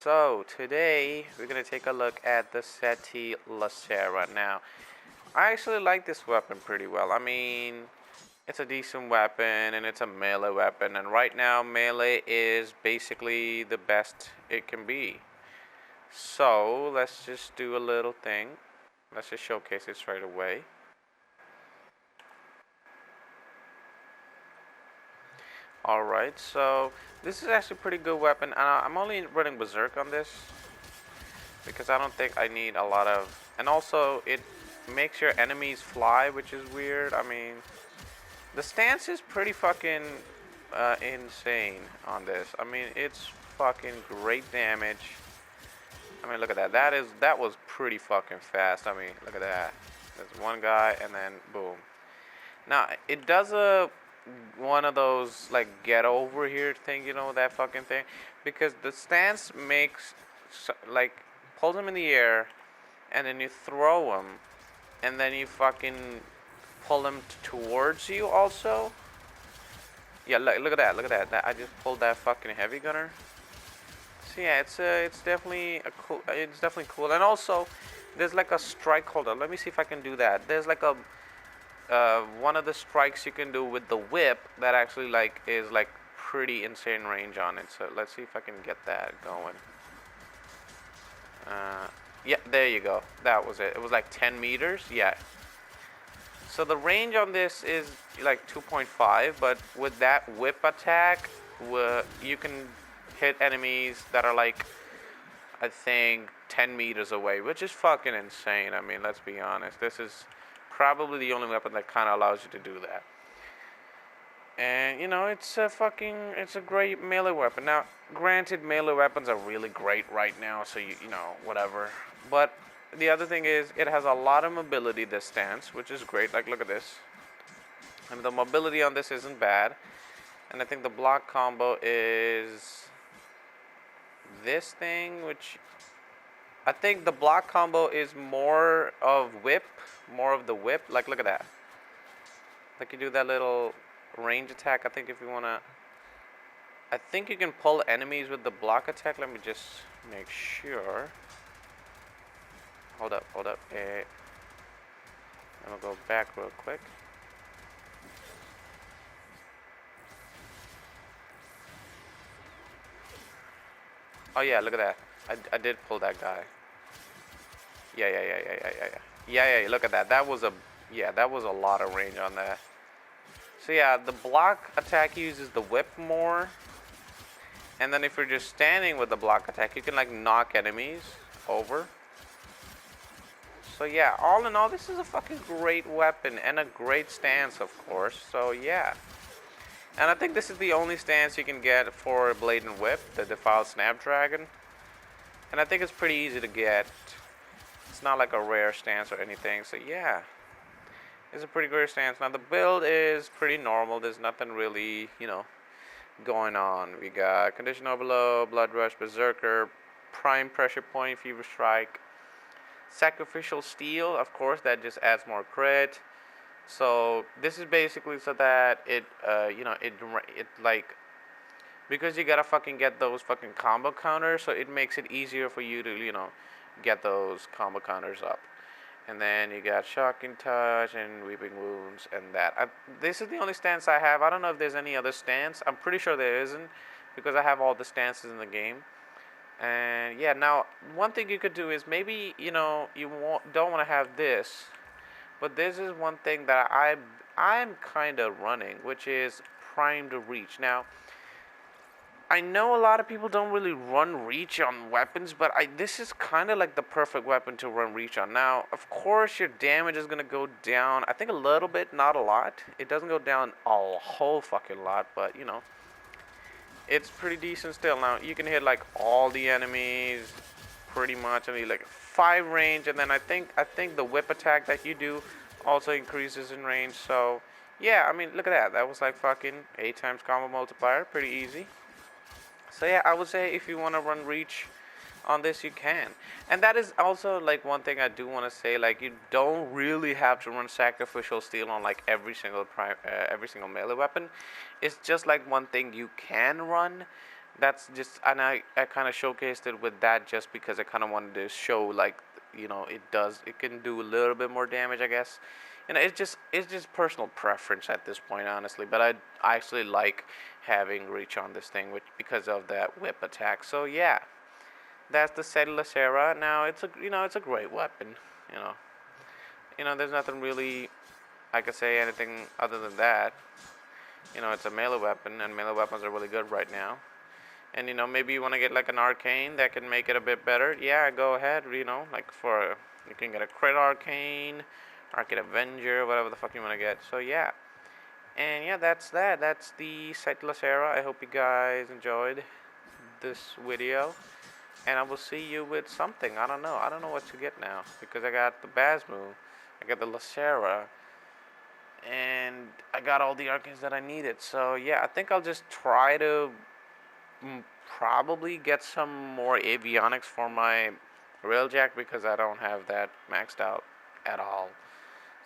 So today we're gonna take a look at the Ceti Lacera. Now, I actually like this weapon pretty well. I mean, it's a decent weapon and it's a melee weapon, and right now melee is basically the best it can be. So let's just do a little thing. Let's just showcase it straight away. Alright, so this is actually a pretty good weapon. I'm only running Berserk on this because I don't think I need a lot of, and also it makes your enemies fly, which is weird. I mean, the stance is pretty fucking insane on this. I mean, it's fucking great damage. I mean, look at that. That was pretty fucking fast. I mean, look at that. There's one guy and then boom. Now it does a one of those like get over here thing, that fucking thing, because the stance makes like pulls him in the air, and then you throw him, and then you fucking pull him towards you also. Yeah, look at that, look at that. I just pulled that fucking heavy gunner. So yeah, it's definitely a cool. It's definitely cool, and also there's like a strike. Hold on, let me see if I can do that. There's like a one of the strikes you can do with the whip that actually like is like pretty insane range on it. So let's see if I can get that going. Yeah, there you go. That was it. It was like 10 meters. Yeah. So the range on this is like 2.5, but with that whip attack, you can hit enemies that are like, I think, 10 meters away, which is fucking insane. I mean, let's be honest. This is probably the only weapon that kind of allows you to do that. And it's a great melee weapon. Now, granted, melee weapons are really great right now, so whatever. But the other thing is, it has a lot of mobility, this stance, which is great. Like, look at this. I mean, the mobility on this isn't bad. And I think the block combo is this thing, which I think the block combo is more of the whip. Like, look at that. Like, you do that little range attack. I think if you want to, I think you can pull enemies with the block attack. Let me just make sure. Hold up. I'm gonna go back real quick. Oh yeah, look at that. I did pull that guy. Yeah. Look at that. That was a lot of range on that. So yeah, the block attack uses the whip more. And then if you're just standing with the block attack, you can like knock enemies over. So yeah, all in all, this is a fucking great weapon and a great stance, of course. So yeah. And I think this is the only stance you can get for Blade and Whip, the Defiled Snapdragon. And I think it's pretty easy to get. It's not like a rare stance or anything. So yeah, it's a pretty great stance. Now the build is pretty normal. There's nothing really, going on. We got Condition Overload, Blood Rush, Berserker, Prime Pressure Point, Fever Strike, Sacrificial Steel, of course, that just adds more crit. So this is basically so that it like, because you gotta fucking get those fucking combo counters, so it makes it easier for you to get those combo counters up. And then you got Shocking Touch and Weeping Wounds and that. This is the only stance I have. I don't know if there's any other stance. I'm pretty sure there isn't, because I have all the stances in the game. And yeah, now one thing you could do is maybe don't want to have this, but this is one thing that I'm kind of running, which is Primed Reach. Now, I know a lot of people don't really run reach on weapons, but this is kind of like the perfect weapon to run reach on. Now, of course, your damage is going to go down, I think a little bit, not a lot. It doesn't go down a whole fucking lot, but, it's pretty decent still. Now, you can hit, like, all the enemies, pretty much. I mean, like, 5 range, and then I think the whip attack that you do also increases in range. So, yeah, I mean, look at that. That was, like, fucking 8 times combo multiplier. Pretty easy. So yeah, I would say if you want to run reach on this, you can. And that is also like one thing I do want to say, like, you don't really have to run Sacrificial Steel on like every single melee weapon. It's just like one thing you can run, that's just, and I kind of showcased it with that just because I kind of wanted to show, like, it can do a little bit more damage, I guess. It's just personal preference at this point, honestly. But I actually like having reach on this thing, which because of that whip attack. So yeah, that's the Ceti Lacera. Now it's a great weapon. You know, there's nothing really I could say anything other than that. It's a melee weapon, and melee weapons are really good right now. And maybe you want to get like an arcane that can make it a bit better. Yeah, go ahead. Like you can get a crit arcane, arcane avenger, whatever the fuck you want to get. So yeah, and yeah, that's that. That's the Ceti Lacera. I hope you guys enjoyed this video, and I will see you with something. I don't know. I don't know what to get now because I got the Basmu, I got the Lacera, and I got all the arcanes that I needed. So yeah, I think I'll just try to probably get some more avionics for my railjack because I don't have that maxed out at all.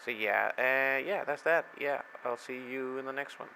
So yeah, yeah, that's that. Yeah, I'll see you in the next one.